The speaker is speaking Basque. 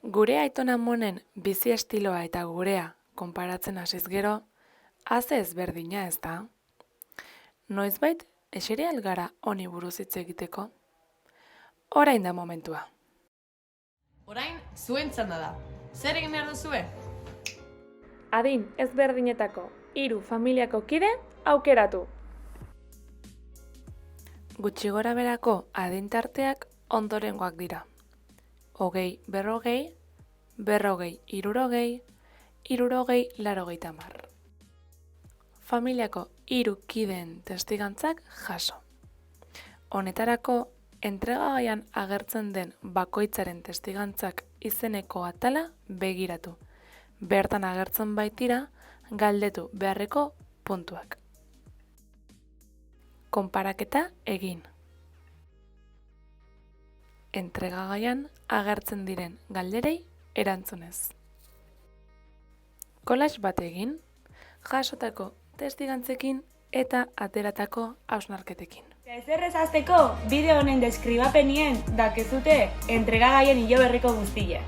Gure aitona amonen bizi estiloa eta gurea konparatzen hasiz gero, haze ezberdina ez da? Noizbait eseri al gara honi buruz hitz egiteko? Orain da momentua. Orain, zuen txanda da. Zer egin behar duzue? Adin ezberdinetako 3 familiako kide aukeratu. Gutxi gora berako adin tarteak ondorengoak dira. 20-40, 40-60, 60-80. Familiako 3 kideen testigantzak jaso. Honetarako, entregagaian agertzen den bakoitzaren testigantzak izeneko atala begiratu. Bertan agertzen baitira, galdetu beharreko puntuak. Konparaketa egin. Entregagaian agertzen diren galderei erantzunez. Collage bat egin, jasotako testigantzekin eta ateratako hausnarketekin. Ezerrez hasteko, bideo honen deskribapenien dakezute entregagaien hilo berriko guztia.